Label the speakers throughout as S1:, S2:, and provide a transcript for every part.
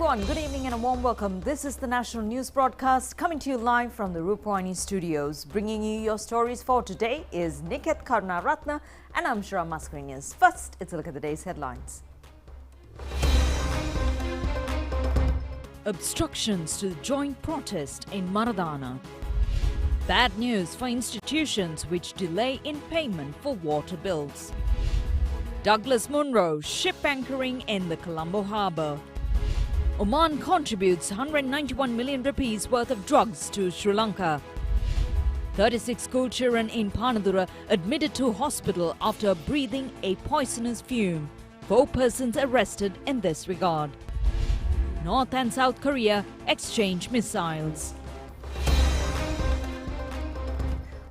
S1: everyone, good evening and a warm welcome. This is the national news broadcast coming to you live from the Rupavahini studios. Bringing you your stories for today is Niket Karunaratna and I'm Shra Mascarenhas. First, it's a look at the day's headlines. Obstructions to the joint protest in Maradana. Bad news for institutions which delay in payment for water bills. Douglas Munro ship anchoring in the Colombo harbour. Oman contributes 191 million rupees worth of drugs to Sri Lanka. 36 school children in Panadura admitted to hospital after breathing a poisonous fume. 4 persons arrested in this regard. North and South Korea exchange missiles.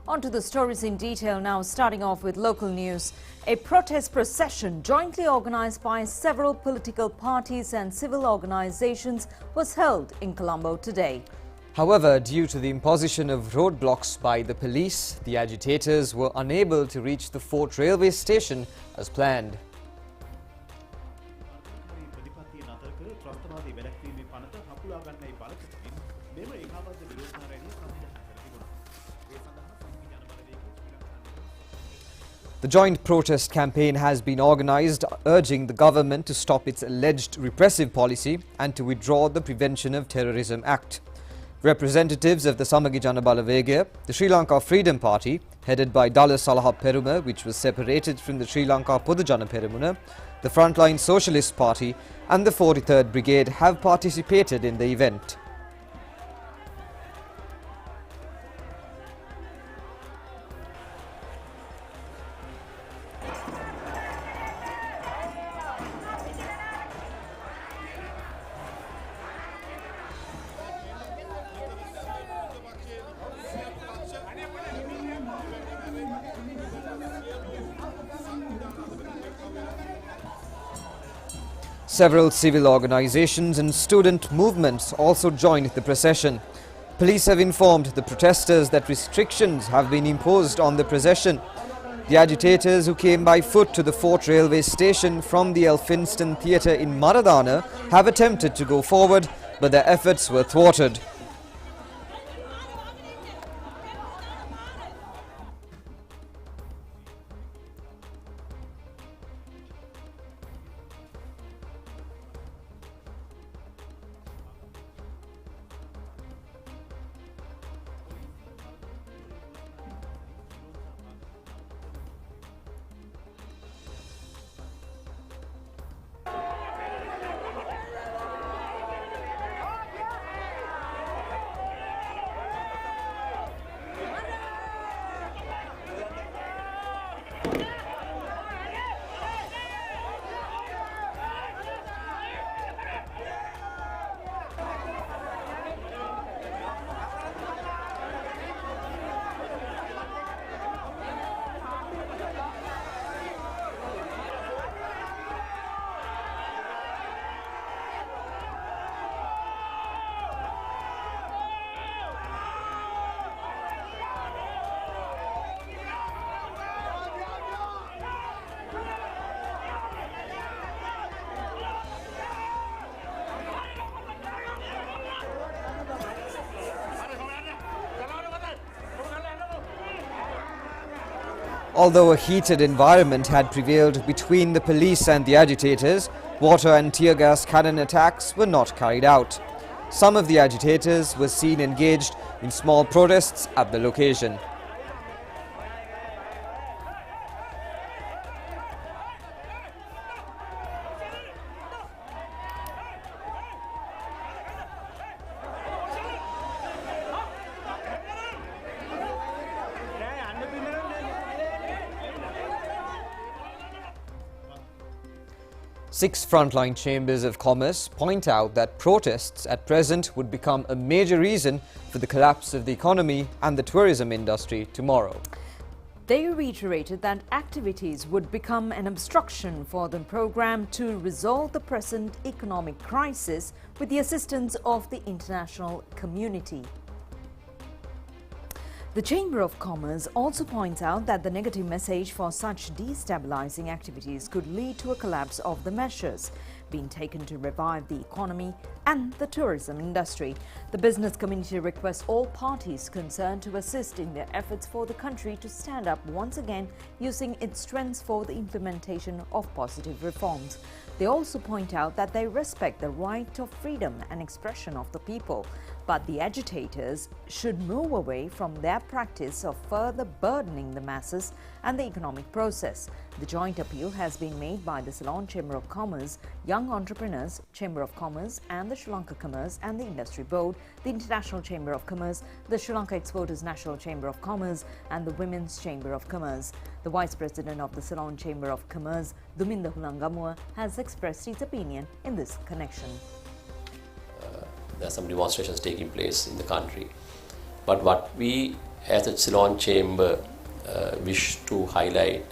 S1: On to the stories in detail now, starting off with local news. A protest procession jointly organized by several political parties and civil organizations was held in Colombo today.
S2: However, due to the imposition of roadblocks by the police, the agitators were unable to reach the Fort railway station as planned. The joint protest campaign has been organised, urging the government to stop its alleged repressive policy and to withdraw the Prevention of Terrorism Act. Representatives of the Samagi Jana Balavegaya, the Sri Lanka Freedom Party, headed by Dala Salaha Peruma, which was separated from the Sri Lanka Podujana Perumuna, the Frontline Socialist Party and the 43rd Brigade have participated in the event. Several civil organizations and student movements also joined the procession. Police have informed the protesters that restrictions have been imposed on the procession. The agitators, who came by foot to the Fort railway station from the Elphinstone Theatre in Maradana, have attempted to go forward, but their efforts were thwarted. Although a heated environment had prevailed between the police and the agitators, water and tear gas cannon attacks were not carried out. Some of the agitators were seen engaged in small protests at the location. Six frontline chambers of commerce point out that protests at present would become a major reason for the collapse of the economy and the tourism industry tomorrow.
S1: They reiterated that activities would become an obstruction for the program to resolve the present economic crisis with the assistance of the international community. The Chamber of Commerce also points out that the negative message for such destabilizing activities could lead to a collapse of the measures being taken to revive the economy and the tourism industry. The business community requests all parties concerned to assist in their efforts for the country to stand up once again using its strengths for the implementation of positive reforms. They also point out that they respect the right of freedom and expression of the people, but the agitators should move away from their practice of further burdening the masses and the economic process. The joint appeal has been made by the Ceylon Chamber of Commerce, Young Entrepreneurs Chamber of Commerce and the Sri Lanka Commerce and the Industry Board, the International Chamber of Commerce, the Sri Lanka Exporters National Chamber of Commerce and the Women's Chamber of Commerce. The Vice President of the Ceylon Chamber of Commerce, Duminda Hulangamua, has expressed his opinion in this connection.
S3: There are some demonstrations taking place in the country. But what we as a Ceylon Chamber wish to highlight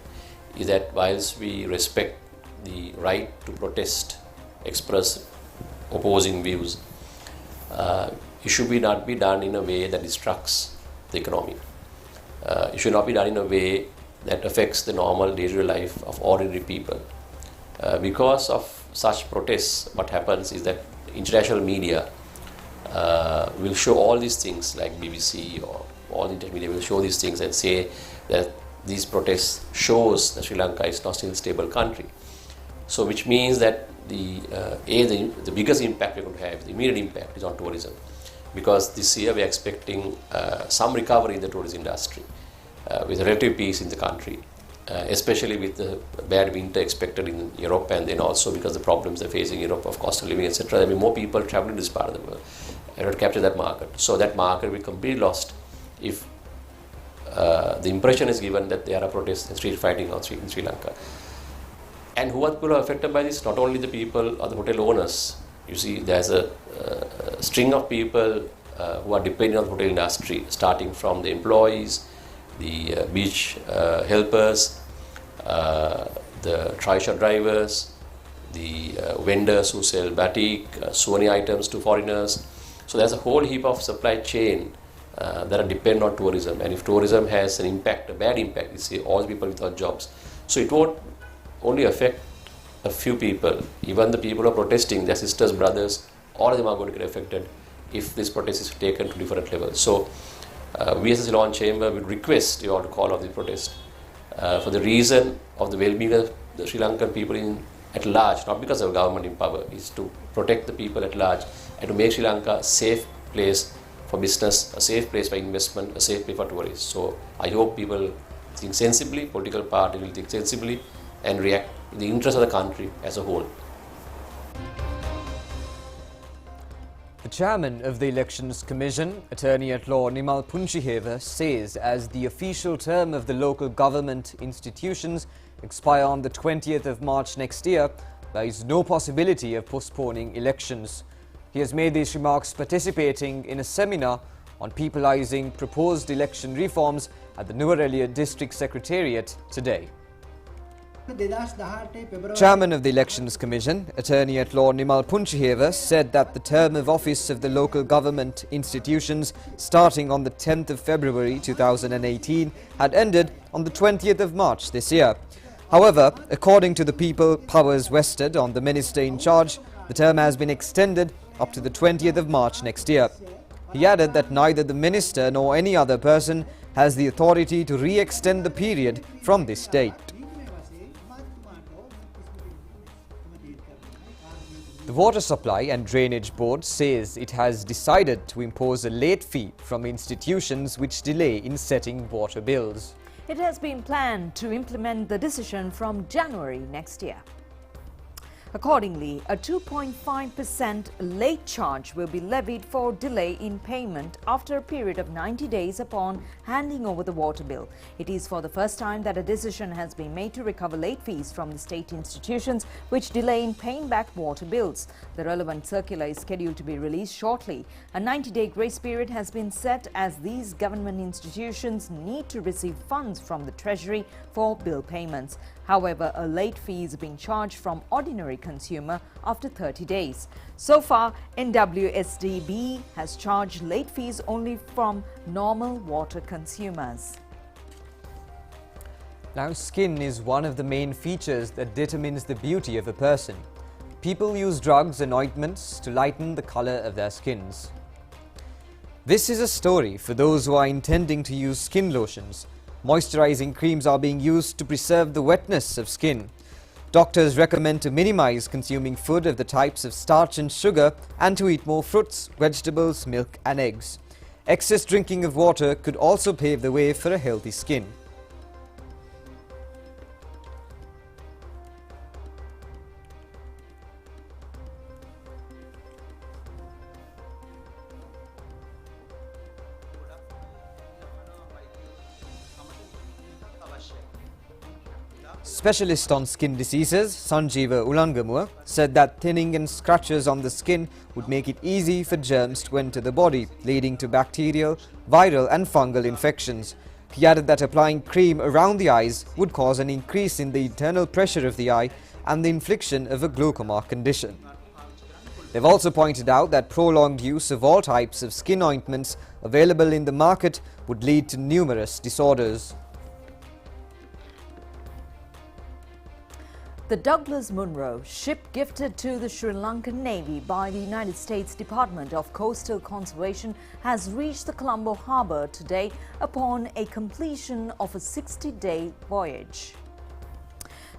S3: is that whilst we respect the right to protest, express opposing views, it should not be done in a way that destructs the economy. It should not be done in a way that affects the normal daily life of ordinary people. Because of such protests, what happens is that international media will show all these things, like BBC or all the internet media will show these things and say that these protests shows that Sri Lanka is not still a stable country. So which means that the biggest impact we're going to have, the immediate impact, is on tourism. Because this year we're expecting some recovery in the tourism industry with relative peace in the country, especially with the bad winter expected in Europe, and then also because the problems they're facing in Europe of cost of living, etc. There will be more people traveling to this part of the world and to capture that market. So that market will be completely lost if the impression is given that there are protests and street fighting in Sri Lanka. And who are people who are affected by this? Not only the people or the hotel owners. You see, there's a string of people who are depending on the hotel industry, starting from the employees, the beach helpers, the trishaw drivers, the vendors who sell batik, souvenir items to foreigners. So there's a whole heap of supply chain that are dependent on tourism. And if tourism has an impact, a bad impact, you see all the people without jobs. So it won't only affect a few people. Even the people who are protesting, their sisters, brothers, all of them are going to get affected if this protest is taken to different levels. So we as a Ceylon Chamber would request you all to call off the protest for the reason of the well-being of the Sri Lankan people at large, not because of government in power, is to protect the people at large and to make Sri Lanka a safe place for business, a safe place for investment, a safe place for tourists. So I hope people think sensibly, political party will think sensibly and react in the interest of the country as a whole.
S2: The chairman of the Elections Commission, Attorney-at-Law Nimal Punchiheva, says as the official term of the local government institutions expire on the 20th of March next year, there is no possibility of postponing elections. He has made these remarks participating in a seminar on peopleizing proposed election reforms at the Nuwara District Secretariat today. Chairman of the Elections Commission, Attorney-at-Law Nimal Punchiheva, said that the term of office of the local government institutions starting on the 10th of February 2018 had ended on the 20th of March this year. However, according to the people powers vested on the minister in charge, the term has been extended up to the 20th of March next year. He added that neither the minister nor any other person has the authority to re-extend the period from this date. The Water Supply and Drainage Board says it has decided to impose a late fee from institutions which delay in setting water bills.
S1: It has been planned to implement the decision from January next year. Accordingly, a 2.5% late charge will be levied for delay in payment after a period of 90 days upon handing over the water bill. It is for the first time that a decision has been made to recover late fees from the state institutions which delay in paying back water bills. The relevant circular is scheduled to be released shortly. A 90-day grace period has been set as these government institutions need to receive funds from the Treasury for bill payments. However, a late fee is being charged from ordinary consumer after 30 days. So far, NWSDB has charged late fees only from normal water consumers.
S2: Now, skin is one of the main features that determines the beauty of a person. people use drugs and ointments to lighten the color of their skins. This is a story for those who are intending to use skin lotions. Moisturizing creams are being used to preserve the wetness of skin. Doctors recommend to minimize consuming food of the types of starch and sugar and to eat more fruits, vegetables, milk and eggs. Excess drinking of water could also pave the way for a healthy skin. Specialist on skin diseases, Sanjeeva Ulangamur, said that thinning and scratches on the skin would make it easy for germs to enter the body, leading to bacterial, viral and fungal infections. He added that applying cream around the eyes would cause an increase in the internal pressure of the eye and the infliction of a glaucoma condition. They've also pointed out that prolonged use of all types of skin ointments available in the market would lead to numerous disorders.
S1: The Douglas Munro, ship gifted to the Sri Lankan Navy by the United States Department of Coastal Conservation, has reached the Colombo harbour today upon a completion of a 60-day voyage.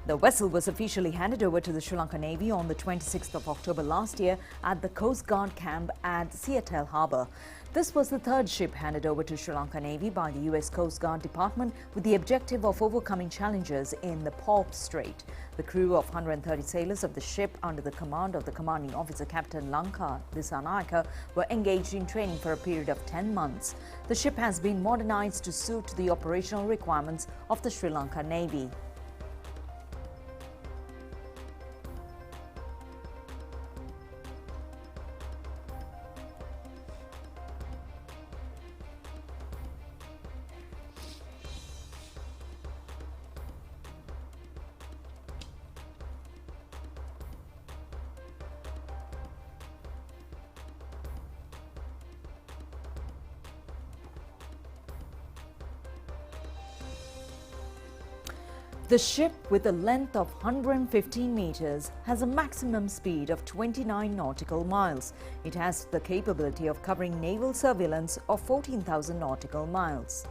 S1: The vessel was officially handed over to the Sri Lankan Navy on the 26th of October last year at the Coast Guard camp at Seattle Harbour. This was the third ship handed over to Sri Lanka Navy by the US Coast Guard Department with the objective of overcoming challenges in the Palp Strait. The crew of 130 sailors of the ship under the command of the commanding officer Captain Lanka Dissanayaka were engaged in training for a period of 10 months. The ship has been modernized to suit the operational requirements of the Sri Lanka Navy. The ship, with a length of 115 meters, has a maximum speed of 29 nautical miles. It has the capability of covering naval surveillance of 14,000 nautical miles.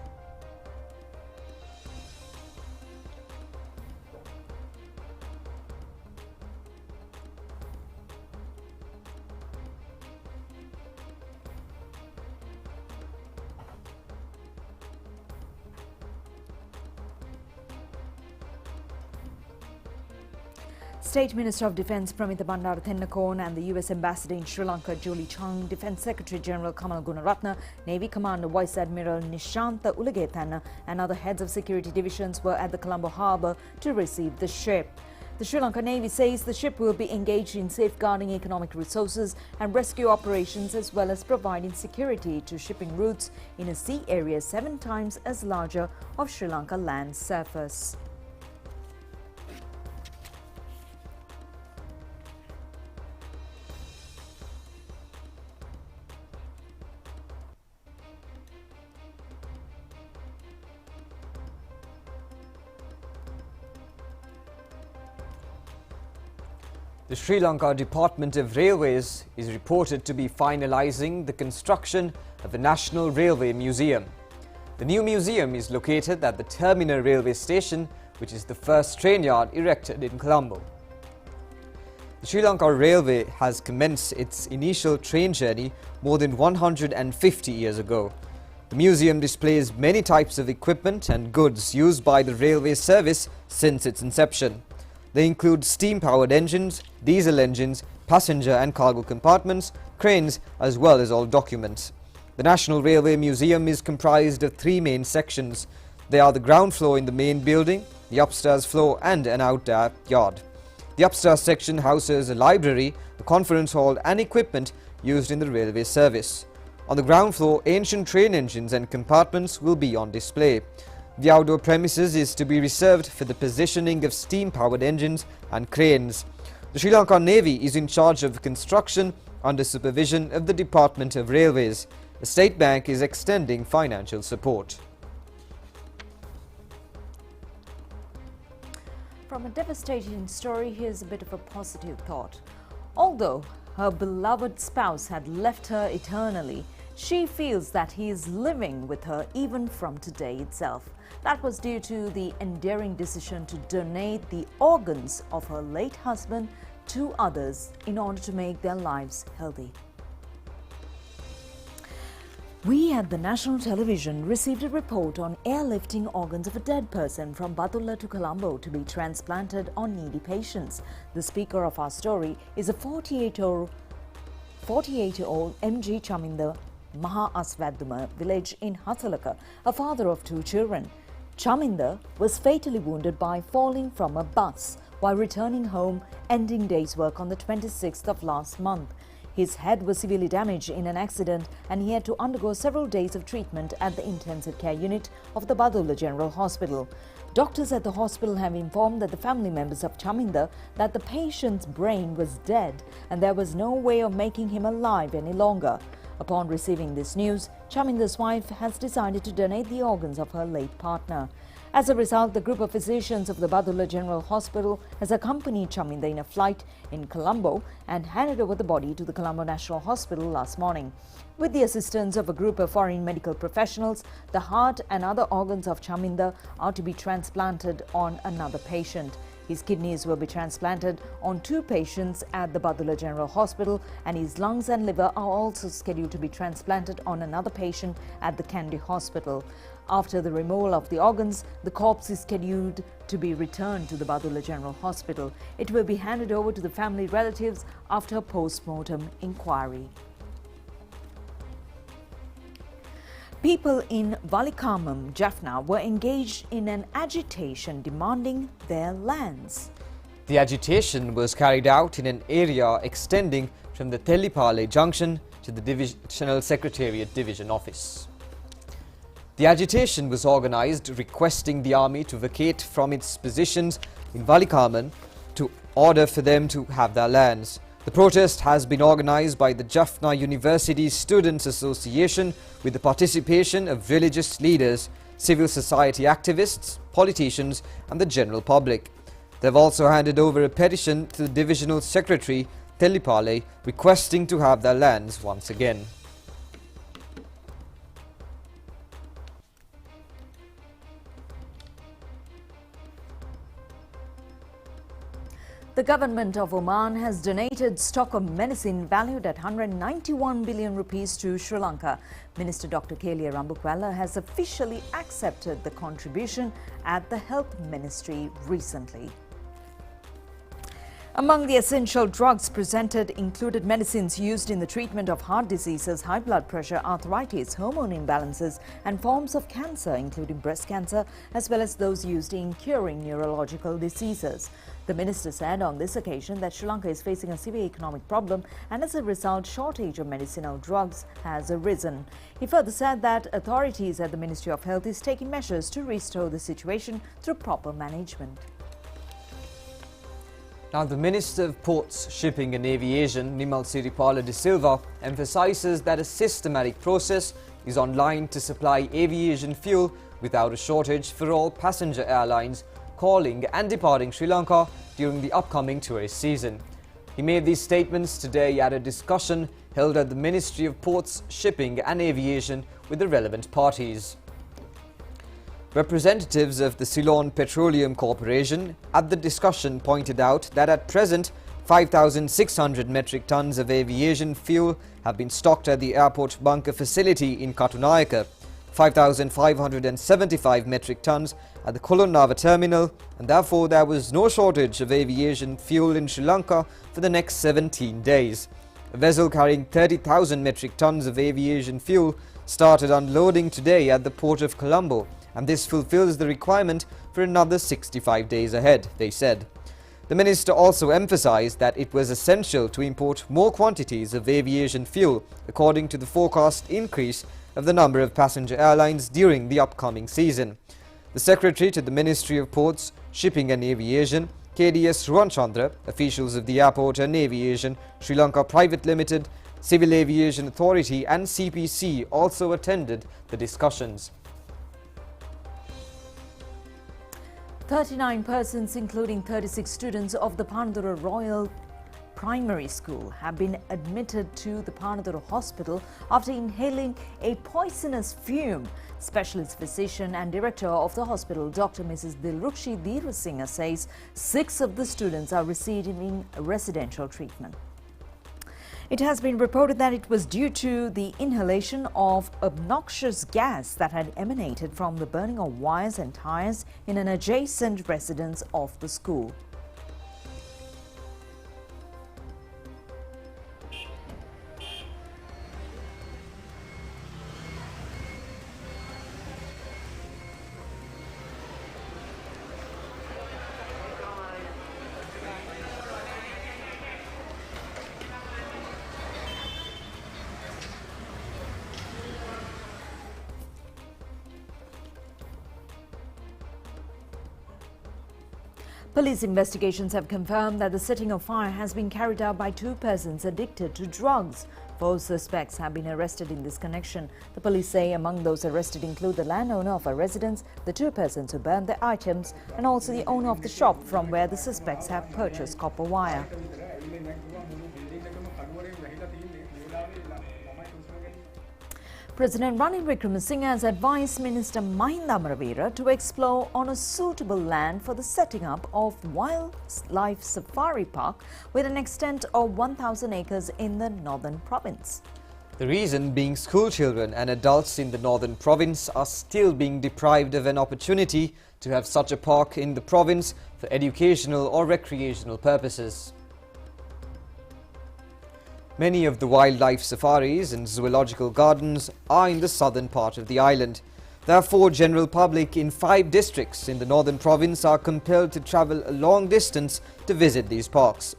S1: State Minister of Defence Pramita Bandara Thennakoon and the US Ambassador in Sri Lanka Julie Chung, Defence Secretary General Kamal Gunaratne, Navy Commander Vice Admiral Nishantha Ulagethanna and other heads of security divisions were at the Colombo harbour to receive the ship. The Sri Lanka Navy says the ship will be engaged in safeguarding economic resources and rescue operations, as well as providing security to shipping routes in a sea area 7 times as larger of Sri Lanka land surface.
S2: The Sri Lanka Department of Railways is reported to be finalizing the construction of a National Railway Museum. The new museum is located at the Terminal Railway Station, which is the first train yard erected in Colombo. The Sri Lanka Railway has commenced its initial train journey more than 150 years ago. The museum displays many types of equipment and goods used by the railway service since its inception. They include steam-powered engines, diesel engines, passenger and cargo compartments, cranes, as well as all documents. The National Railway Museum is comprised of 3 main sections. They are the ground floor in the main building, the upstairs floor and an outdoor yard. The upstairs section houses a library, a conference hall and equipment used in the railway service. On the ground floor, ancient train engines and compartments will be on display. The outdoor premises is to be reserved for the positioning of steam-powered engines and cranes. The Sri Lanka Navy is in charge of construction under supervision of the Department of Railways. The State Bank is extending financial support.
S1: From a devastating story, here's a bit of a positive thought. Although her beloved spouse had left her eternally, she feels that he is living with her even from today itself. That was due to the endearing decision to donate the organs of her late husband to others in order to make their lives healthy. We at the national television received a report on airlifting organs of a dead person from Badulla to Colombo to be transplanted on needy patients. The speaker of our story is a 48-year-old MG Chaminda Maha Aswaduma village in Hasalaka, a father of 2 children. Chaminda was fatally wounded by falling from a bus while returning home, ending day's work on the 26th of last month. His head was severely damaged in an accident and he had to undergo several days of treatment at the intensive care unit of the Badulla General Hospital. Doctors at the hospital have informed that the family members of Chaminda that the patient's brain was dead and there was no way of making him alive any longer. Upon receiving this news, Chaminda's wife has decided to donate the organs of her late partner. As a result, the group of physicians of the Badulla General Hospital has accompanied Chaminda in a flight in Colombo and handed over the body to the Colombo National Hospital last morning. With the assistance of a group of foreign medical professionals, the heart and other organs of Chaminda are to be transplanted on another patient. His kidneys will be transplanted on 2 patients at the Badulla General Hospital and his lungs and liver are also scheduled to be transplanted on another patient at the Kandy Hospital. After the removal of the organs, the corpse is scheduled to be returned to the Badulla General Hospital. It will be handed over to the family relatives after a post-mortem inquiry. People in Valikamam, Jaffna were engaged in an agitation demanding their lands.
S2: The agitation was carried out in an area extending from the Tellipale junction to the Divisional Secretariat Division Office. The agitation was organised requesting the army to vacate from its positions in Valikaman to order for them to have their lands. The protest has been organised by the Jaffna University Students Association with the participation of religious leaders, civil society activists, politicians and the general public. They have also handed over a petition to the Divisional Secretary Tellipale requesting to have their lands once again.
S1: The government of Oman has donated stock of medicine valued at 191 billion rupees to Sri Lanka. Minister Dr. Kelia Rambukwala has officially accepted the contribution at the Health Ministry recently. Among the essential drugs presented included medicines used in the treatment of heart diseases, high blood pressure, arthritis, hormone imbalances and forms of cancer including breast cancer, as well as those used in curing neurological diseases. The minister said on this occasion that Sri Lanka is facing a severe economic problem and as a result shortage of medicinal drugs has arisen. He further said that authorities at the Ministry of Health is taking measures to restore the situation through proper management.
S2: Now, the Minister of Ports, Shipping and Aviation, Nimal Siripala de Silva, emphasises that a systematic process is on line to supply aviation fuel without a shortage for all passenger airlines calling and departing Sri Lanka during the upcoming tourist season. He made these statements today at a discussion held at the Ministry of Ports, Shipping and Aviation with the relevant parties. Representatives of the Ceylon Petroleum Corporation at the discussion pointed out that at present 5,600 metric tons of aviation fuel have been stocked at the airport bunker facility in Katunayaka, 5,575 metric tons at the Kolonava terminal, and therefore there was no shortage of aviation fuel in Sri Lanka for the next 17 days. A vessel carrying 30,000 metric tons of aviation fuel started unloading today at the port of Colombo, and this fulfills the requirement for another 65 days ahead, they said. The minister also emphasized that it was essential to import more quantities of aviation fuel according to the forecast increase of the number of passenger airlines during the upcoming season. The Secretary to the Ministry of Ports, Shipping and Aviation, KDS Ruanchandra, officials of the Airport and Aviation Sri Lanka Private Limited, Civil Aviation Authority and CPC also attended the discussions.
S1: 39 persons, including 36 students of the Pandura Royal primary school have been admitted to the Panadura hospital after inhaling a poisonous fume. Specialist physician and director of the hospital, Dr. Mrs. Dilrukshi Dheerasinghe, says 6 of the students are receiving residential treatment. It has been reported that it was due to the inhalation of obnoxious gas that had emanated from the burning of wires and tires in an adjacent residence of the school. Police investigations have confirmed that the setting of fire has been carried out by 2 persons addicted to drugs. 4 suspects have been arrested in this connection. The police say among those arrested include the landowner of a residence, the 2 persons who burned the items, and also the owner of the shop from where the suspects have purchased copper wire. President Ranil Wickremesinghe has advised Minister Mahinda Amaraveera to explore on a suitable land for the setting up of wildlife safari park with an extent of 1,000 acres in the northern province.
S2: The reason being school children and adults in the northern province are still being deprived of an opportunity to have such a park in the province for educational or recreational purposes. Many of the wildlife safaris and zoological gardens are in the southern part of the island. Therefore, general public in 5 districts in the northern province are compelled to travel a long distance to visit these parks.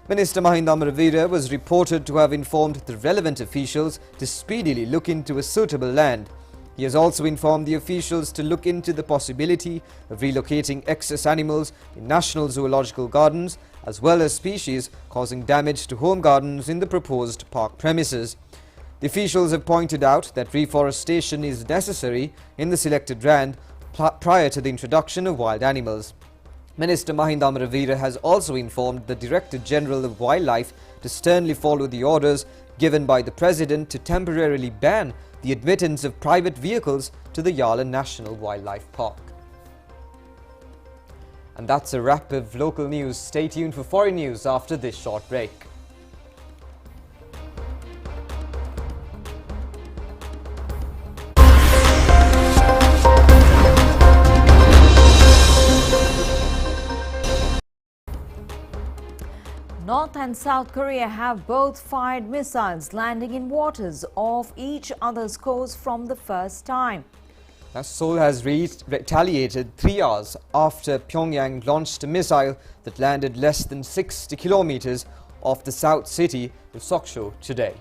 S2: Minister Mahinda Amaraveera was reported to have informed the relevant officials to speedily look into a suitable land. He has also informed the officials to look into the possibility of relocating excess animals in national zoological gardens as well as species causing damage to home gardens in the proposed park premises. The officials have pointed out that reforestation is necessary in the selected land prior to the introduction of wild animals. Minister Mahinda Amaraveera has also informed the Director General of Wildlife to sternly follow the orders given by the President to temporarily ban the admittance of private vehicles to the Yala National Wildlife Park. And that's a wrap of local news. Stay tuned for foreign news after this short break.
S1: North and South Korea have both fired missiles landing in waters off each other's coast from the first time.
S2: Now, Seoul has retaliated 3 hours after Pyongyang launched a missile that landed less than 60 kilometers off the South city of Sokcho today.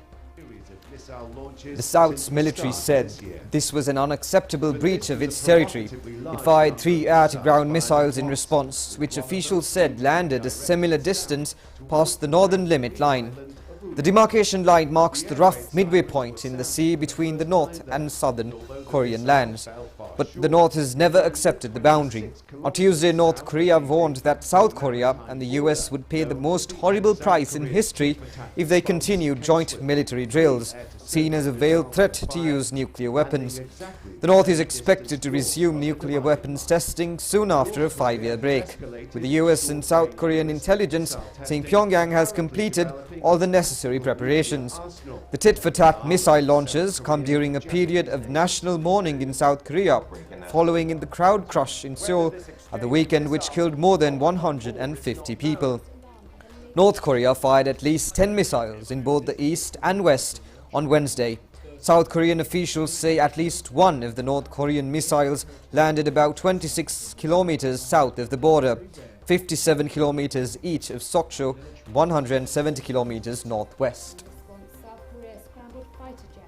S2: The South's military said this was an unacceptable breach of its territory. It fired 3 air-to-ground missiles in response, which officials said landed a similar distance past the northern limit line. The demarcation line marks the rough midway point in the sea between the North and Southern Korean lands. But the North has never accepted the boundary. On Tuesday, North Korea warned that South Korea and the US would pay the most horrible price in history if they continued joint military drills, seen as a veiled threat to use nuclear weapons. The North is expected to resume nuclear weapons testing soon after a 5-year break, with the US and South Korean intelligence saying Pyongyang has completed all the necessary preparations. The tit-for-tat missile launches come during a period of national mourning in South Korea, following in the crowd crush in Seoul at the weekend which killed more than 150 people. North Korea fired at least 10 missiles in both the east and west on Wednesday. South Korean officials say at least one of the North Korean missiles landed about 26 kilometers south of the border, 57 kilometers each of Sokcho, 170 kilometers northwest.
S4: South Korea scrambled fighter jets.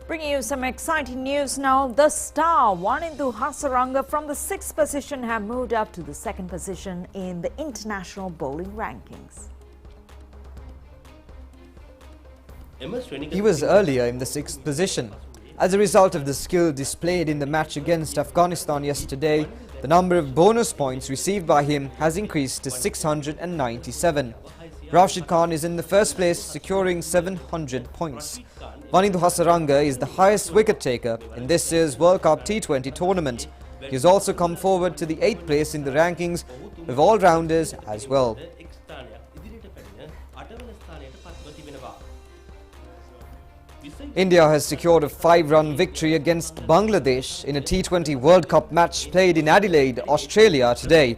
S1: Bringing you some exciting news now. The star Wanindu Hasaranga from the 6th position have moved up to the 2nd position in the international bowling rankings.
S2: He was earlier in the 6th position. As a result of the skill displayed in the match against Afghanistan yesterday, the number of bonus points received by him has increased to 697. Rashid Khan is in the first place, securing 700 points. Wanindu Hasaranga is the highest wicket taker in this year's World Cup T20 tournament. He has also come forward to the 8th place in the rankings of all-rounders as well. India has secured a 5-run victory against Bangladesh in a T20 World Cup match played in Adelaide, Australia today.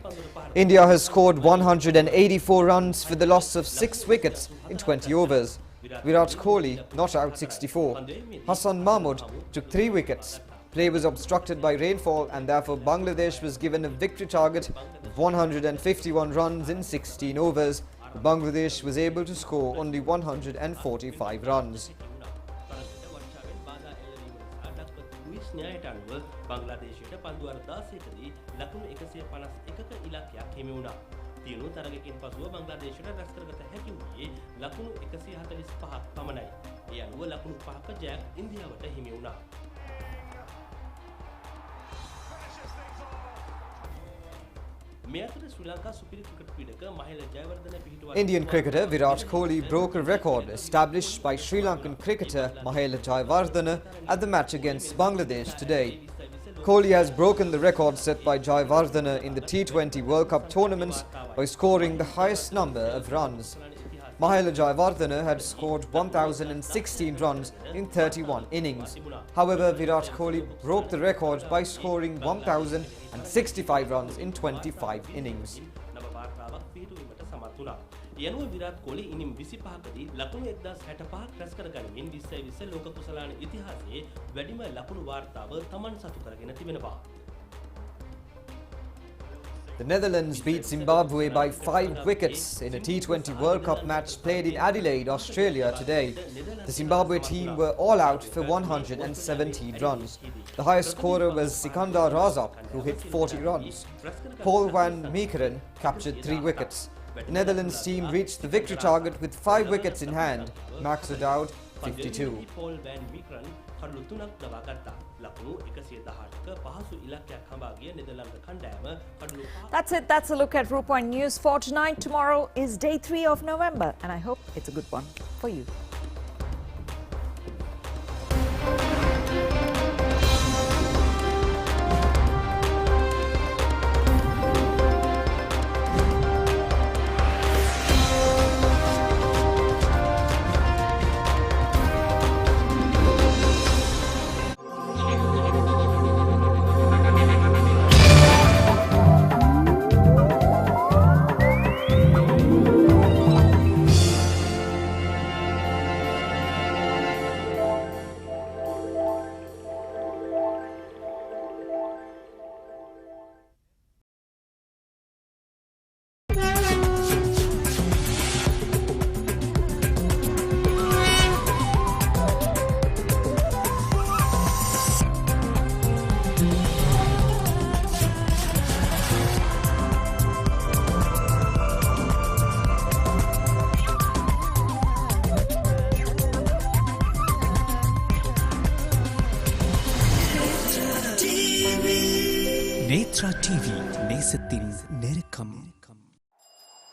S2: India has scored 184 runs for the loss of 6 wickets in 20 overs. Virat Kohli not out 64. Hassan Mahmood took 3 wickets. Play was obstructed by rainfall and therefore Bangladesh was given a victory target of 151 runs in 16 overs. Bangladesh was able to score only 145 runs.
S5: බංග්ලාදේශයට පන්දු 16කදී ලකුණු 151ක ඉලක්කයක් හිමි වුණා. තියුණු තරගයකින් පසුව බංග්ලාදේශයට රැස් කරගත හැකි වූයේ ලකුණු 145ක් පමණයි. ඒ අනුව ලකුණු 5ක ජයක් ඉන්දියාවට හිමි වුණා.
S2: Indian cricketer Virat Kohli broke a record established by Sri Lankan cricketer Mahela Jayawardene at the match against Bangladesh today. Kohli has broken the record set by Jayawardene in the T20 World Cup tournaments by scoring the highest number of runs. Mahela Jayawardene had scored 1,016 runs in 31 innings. However, Virat Kohli broke the record by scoring 1,065 runs in 25 innings.
S5: යනුව Virat කොහ්ලි ඉනිම් 25කදී ලකුණු 1065ක් රැස් කරගනිමින් 2020 ලෝක කුසලාන ඉතිහාසයේ වැඩිම ලකුණු වාර්තාව තමන් සතු කරගෙන තිබෙනවා.
S2: The Netherlands beat Zimbabwe by 5 wickets in a T20 World Cup match played in Adelaide, Australia today. The Zimbabwe team were all out for 117 runs. The highest scorer was Sikandar Raza, who hit 40 runs. Paul van Meekeren captured 3 wickets. The Netherlands team reached the victory target with 5 wickets in hand. Max O'Dowd, 52.
S1: That's it. That's a look at Rupa News for tonight. Tomorrow is day 3 of November, and I hope it's a good one for you.
S6: Netra TV, நேசத்தின் நெருக்கம்.